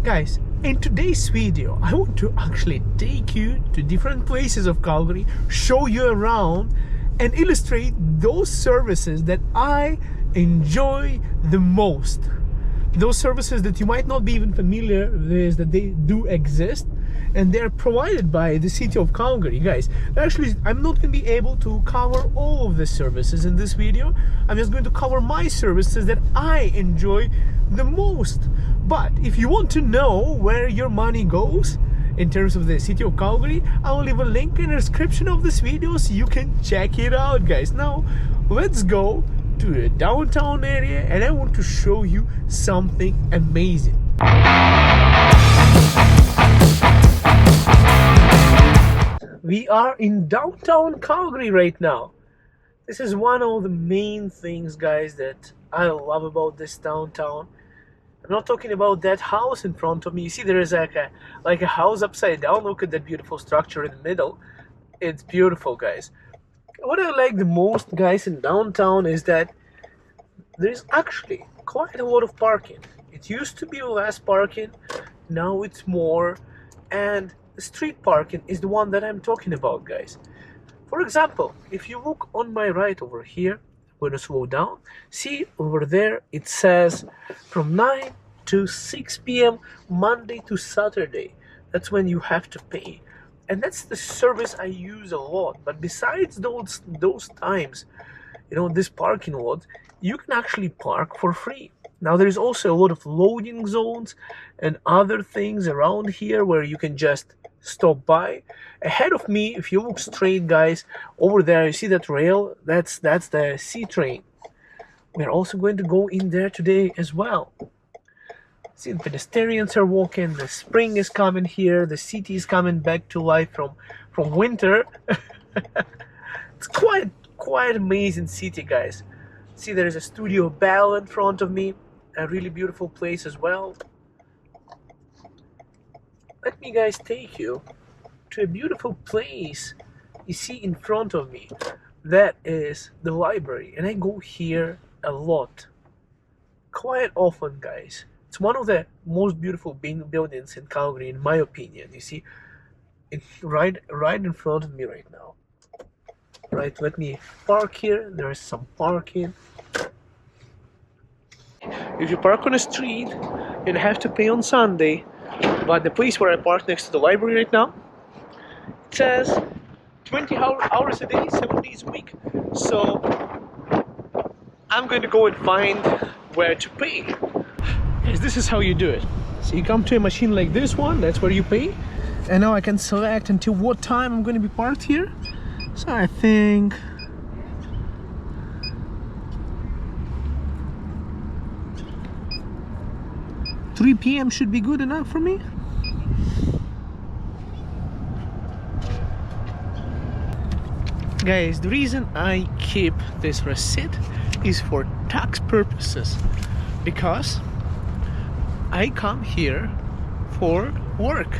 Guys, in today's video, I want to actually take you to different places of Calgary, show you around, and illustrate those services that I enjoy the most. Those services that you might not be even familiar with, that they do exist, and they're provided by the city of Calgary. Guys, actually, I'm not going to be able to cover all of the services in this video. I'm just going to cover my services that I enjoy the most. But if you want to know where your money goes in terms of the city of Calgary, I'll leave a link in the description of this video so you can check it out, guys. Now, let's go to the downtown area and I want to show you something amazing. We are in downtown Calgary right now. This is one of the main things, guys, that I love about this downtown. I'm not talking about that house in front of me. You see there is like a house upside down. Look at that beautiful structure in the middle. It's beautiful, guys. What I like the most, guys, in downtown is that there's actually quite a lot of parking. It used to be less parking, now it's more, and the street parking is the one that I'm talking about, guys. For example, if you look on my right over here, I'm going to slow down. See over there it says from 9 to 6 p.m. Monday to Saturday. That's when you have to pay. And that's the service I use a lot. But besides those times, you know, this parking lot, you can actually park for free. Now there's also a lot of loading zones and other things around here where you can just stop by. Ahead of me, if you look straight, guys, over there you see that rail, that's the C train. We're also going to go in there today as well. See, the pedestrians are walking, the spring is coming here, the city is coming back to life from winter. It's quite amazing city, guys. See, there is a Studio Bell in front of me, a really beautiful place as well. Let me, guys, take you to a beautiful place you see in front of me. That is the library, and I go here a lot, quite often, guys. It's one of the most beautiful buildings in Calgary, in my opinion. You see, it's right in front of me right now. Right, let me park here. There is some parking. If you park on a street, you have to pay on Sunday. But the place where I park next to the library right now, it says 20 hours a day, 7 days a week. So I'm going to go and find where to pay. Guys, this is how you do it. So you come to a machine like this one, that's where you pay. And now I can select until what time I'm going to be parked here. So I think 3 p.m. should be good enough for me. Guys, the reason I keep this receipt is for tax purposes, because I come here for work.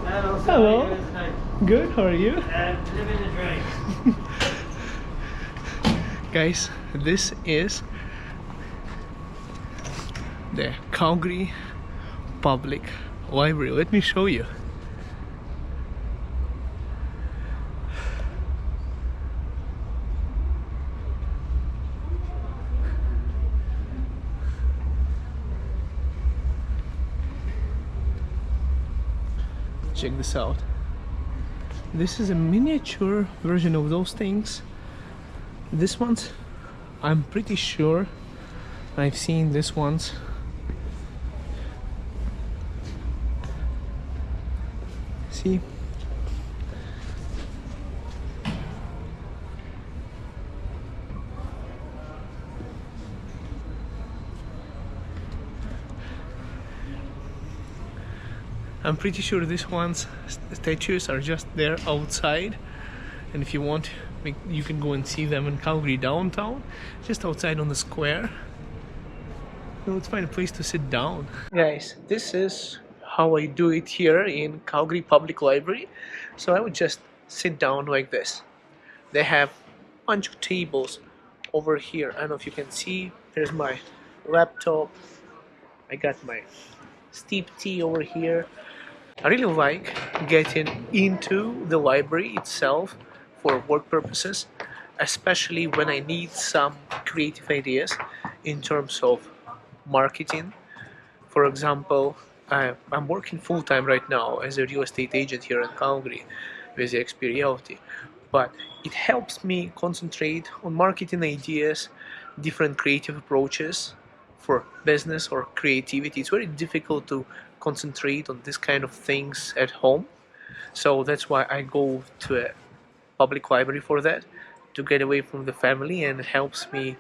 Hello. Good, how are you? Living the dream. Guys, this is the Calgary Public Library. Let me show you. Check this out. This is a miniature version of those things. This one's, I'm pretty sure I've seen this once. See? I'm pretty sure this one's statues are just there outside, and if you want, you can go and see them in Calgary downtown, just outside on the square. So let's find a place to sit down. Guys, this is how I do it here in Calgary Public Library. So I would just sit down like this. They have a bunch of tables over here. I don't know if you can see. There's my laptop, I got my steep tea over here. I really like getting into the library itself for work purposes, especially when I need some creative ideas in terms of marketing. For example, I'm working full time right now as a real estate agent here in Calgary with the Realty, but it helps me concentrate on marketing ideas, different creative approaches for business or creativity. It's very difficult to concentrate on this kind of things at home, so that's why I go to a public library for that, to get away from the family, and it helps me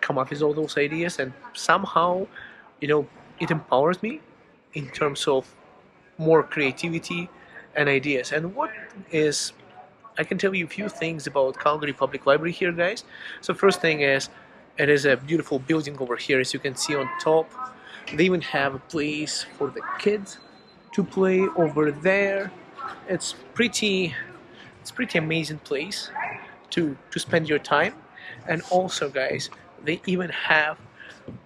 come up with all those ideas, and somehow, you know, it empowers me in terms of more creativity and ideas. And what is I can tell you a few things about Calgary Public Library here, guys. So first thing is, it is a beautiful building over here, as you can see on top. They even have a place for the kids to play over there. It's pretty amazing place to spend your time. And also, guys, they even have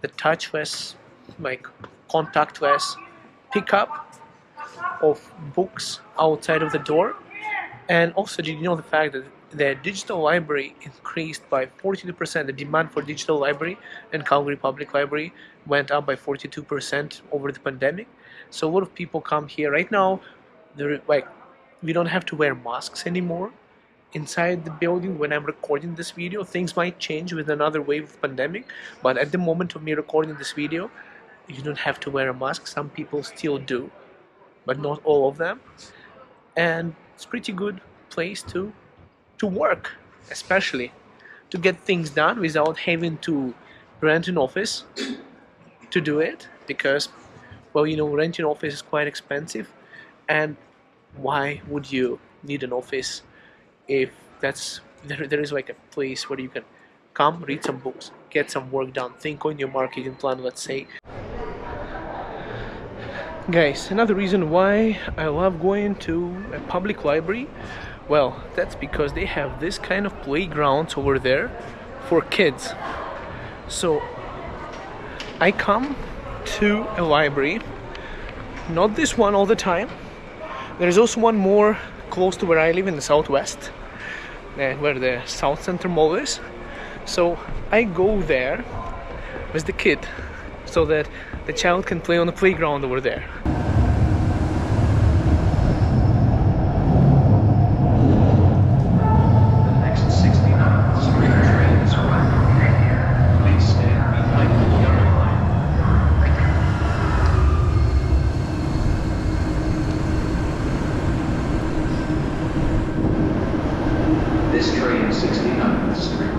the touchless, like contactless pickup of books outside of the door. And also, did you know the fact that the digital library increased by 42%? The demand for digital library and Calgary Public Library went up by 42% over the pandemic. So a lot of people come here right now. They're like, we don't have to wear masks anymore inside the building. When I'm recording this video, things might change with another wave of pandemic, but at the moment of me recording this video, you don't have to wear a mask. Some people still do, but not all of them. And it's pretty good place to work, especially to get things done without having to rent an office to do it, because, well, renting an office is quite expensive. And why would you need an office if there is like a place where you can come, read some books, get some work done, think on your marketing plan, let's say. Guys, another reason why I love going to a public library, well, that's because they have this kind of playgrounds over there for kids. So I come to a library, not this one all the time. There is also one more close to where I live in the southwest, where the South Center Mall is. So I go there with the kid so that the child can play on the playground over there. The next 69 street trains arrive. Please stand behind the yellow line. This train 69th Street.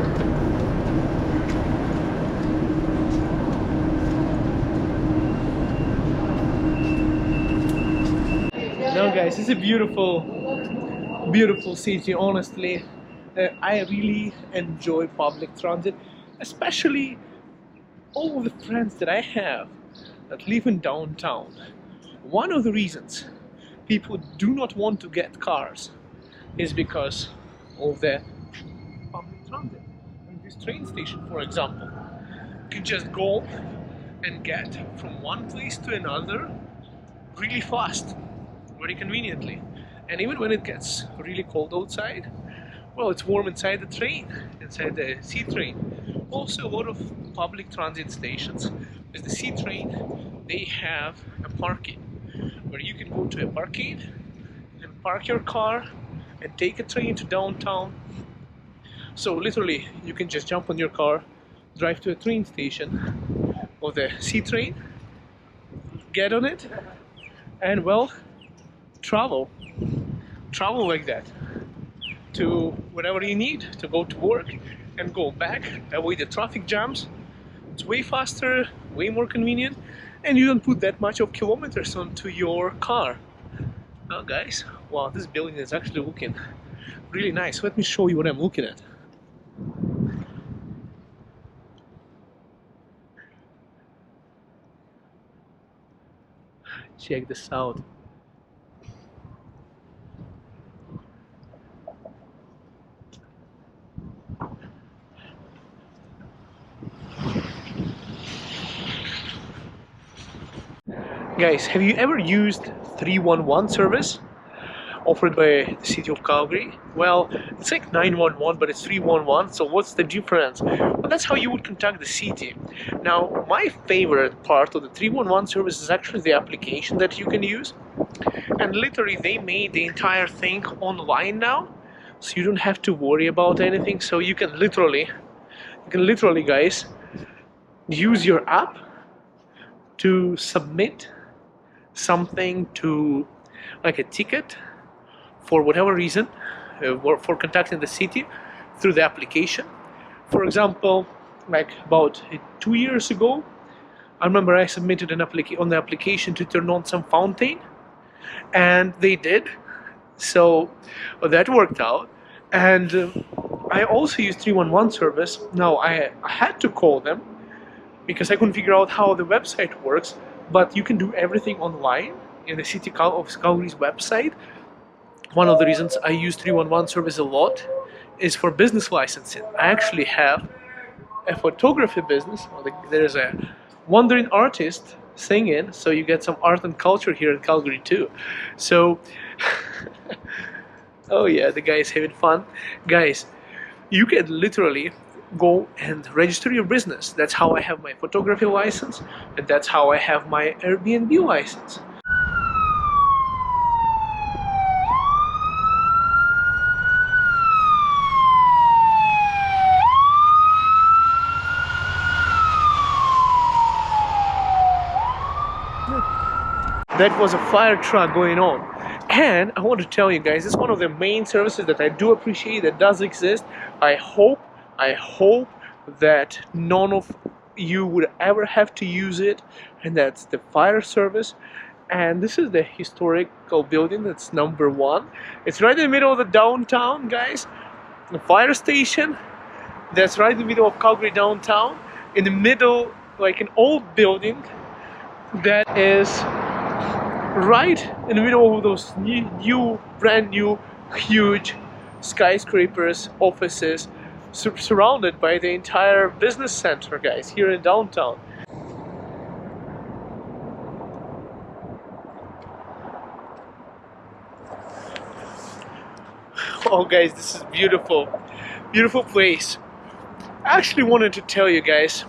No, guys, it's a beautiful city, honestly. I really enjoy public transit, especially all of the friends that I have that live in downtown. One of the reasons people do not want to get cars is because of the public transit. And this train station, for example, you can just go and get from one place to another really fast, very conveniently. And even when it gets really cold outside, well, it's warm inside the train, inside the C train. Also, a lot of public transit stations with the C train, they have a parking where you can go to a parkade and park your car and take a train to downtown. So literally, you can just jump on your car, drive to a train station of the C train, get on it, and, well, travel like that to wherever you need to go to work and go back, avoid the traffic jams. It's way faster, way more convenient, and you don't put that much of kilometers onto your car. Now, guys, wow, this building is actually looking really nice. Let me show you what I'm looking at. Check this out. Guys, have you ever used 311 service offered by the city of Calgary? Well, it's like 911, but it's 311. So what's the difference? Well, that's how you would contact the city. Now, my favorite part of the 311 service is actually the application that you can use. And literally, they made the entire thing online now, so you don't have to worry about anything. So you can literally, guys, use your app to submit something to, like, a ticket for whatever reason, for contacting the city through the application. For example, like about 2 years ago, I remember I submitted an on the application to turn on some fountain, and they did. So that worked out. And I also used 311 service. Now I had to call them because I couldn't figure out how the website works, but you can do everything online in the city of Calgary's website. One of the reasons I use 311 service a lot is for business licensing. I actually have a photography business. There's a wandering artist singing, so you get some art and culture here in Calgary too. So, oh yeah, the guy's having fun. Guys, you can literally go and register your business. That's how I have my photography license, and that's how I have my Airbnb license. That was a fire truck going on. And I want to tell you guys, it's one of the main services that I do appreciate that does exist. I hope that none of you would ever have to use it, and that's the fire service. And this is the historical building that's number 1. It's right in the middle of the downtown, guys. The fire station that's right in the middle of Calgary downtown, in the middle, like an old building that is right in the middle of those brand new huge skyscrapers, offices, surrounded by the entire business center, guys, here in downtown. Oh guys, this is beautiful place. I actually wanted to tell you guys,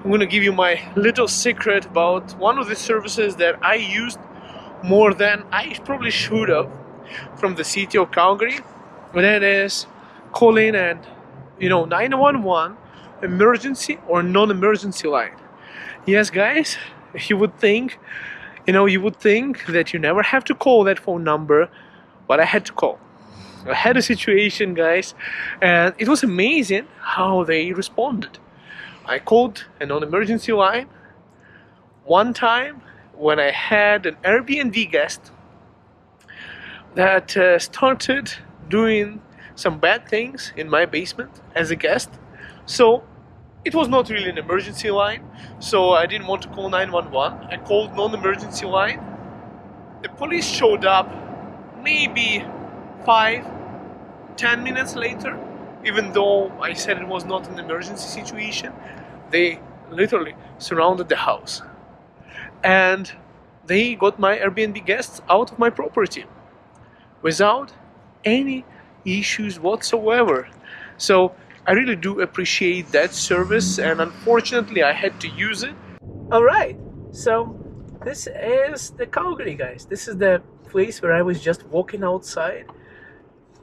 I'm gonna give you my little secret about one of the services that I used more than I probably should have from the city of Calgary. And that is calling and 911 emergency or non-emergency line. Yes, guys, you would think that you never have to call that phone number, but I had to call. I had a situation, guys, and it was amazing how they responded. I called a non-emergency line one time when I had an Airbnb guest that started doing some bad things in my basement as a guest. So it was not really an emergency line, so I didn't want to call 911. I called non-emergency line. The police showed up maybe 5-10 minutes later. Even though I said it was not an emergency situation, they literally surrounded the house. And they got my Airbnb guests out of my property without any issues whatsoever. So I really do appreciate that service, and unfortunately I had to use it. Alright, so this is the Calgary, guys. This is the place where I was just walking outside.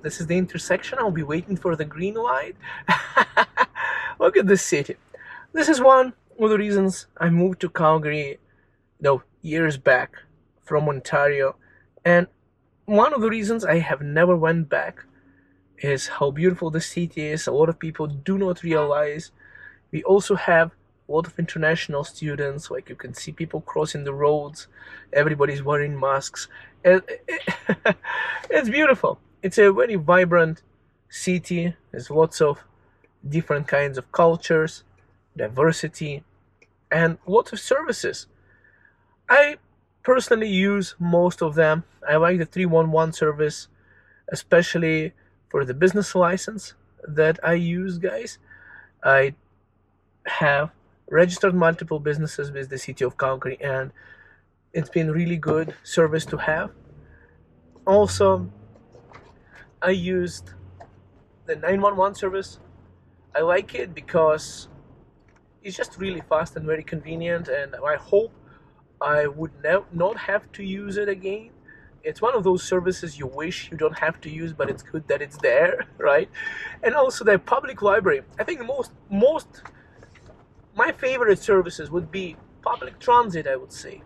This is the intersection. I'll be waiting for the green light. Look at this city. This is one of the reasons I moved to Calgary, years back from Ontario. And one of the reasons I have never went back is how beautiful the city is. A lot of people do not realize we also have a lot of international students. Like, you can see people crossing the roads. Everybody's wearing masks. It's beautiful. It's a very vibrant city. There's lots of different kinds of cultures, diversity, and lots of services. I personally use most of them. I like the 311 service, especially for the business license that I use, guys. I have registered multiple businesses with the city of Calgary, and It's been really good service to have. Also, I used the 911 service. I like it because it's just really fast and very convenient, and I hope I would not have to use it again. It's one of those services you wish you don't have to use, but it's good that it's there, right? And also the public library. I think the most my favorite services would be public transit, I would say,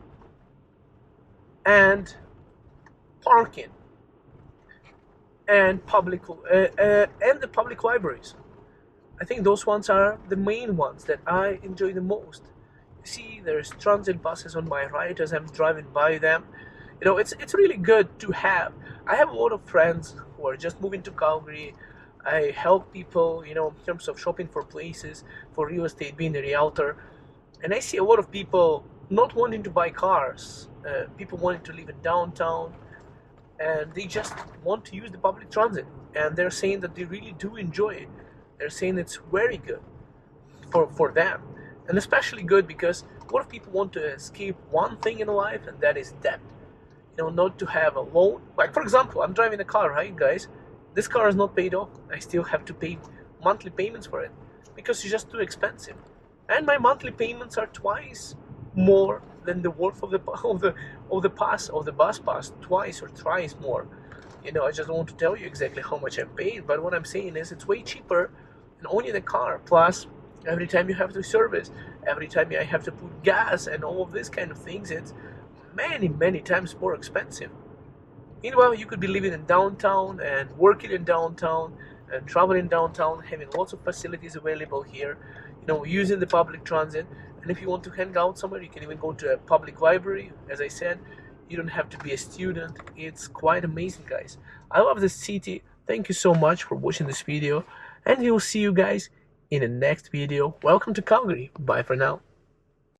and parking, and and the public libraries. I think those ones are the main ones that I enjoy the most. You see, there's transit buses on my right as I'm driving by them. You know, it's really good to have. I have a lot of friends who are just moving to Calgary. I help people, you know, in terms of shopping for places, for real estate, being a realtor. And I see a lot of people not wanting to buy cars, people wanting to live in downtown, and they just want to use the public transit. And they're saying that they really do enjoy it. They're saying it's very good for them. And especially good because a lot of people want to escape one thing in life, and that is debt. You know, not to have a loan. Like, for example, I'm driving a car, right, guys? This car is not paid off. I still have to pay monthly payments for it because it's just too expensive. And my monthly payments are twice more than the worth of the bus pass, twice or thrice more. You know, I just don't want to tell you exactly how much I'm paid, but what I'm saying is it's way cheaper than owning a car. Plus, every time you have to service, every time I have to put gas and all of these kind of things, it's many times more expensive. Meanwhile, you could be living in downtown and working in downtown and traveling downtown, having lots of facilities available here, you know, using the public transit. And if you want to hang out somewhere, you can even go to a public library. As I said, you don't have to be a student. It's quite amazing, guys. I love this city. Thank you so much for watching this video, and we'll see you guys in the next video. Welcome to Calgary. Bye for now.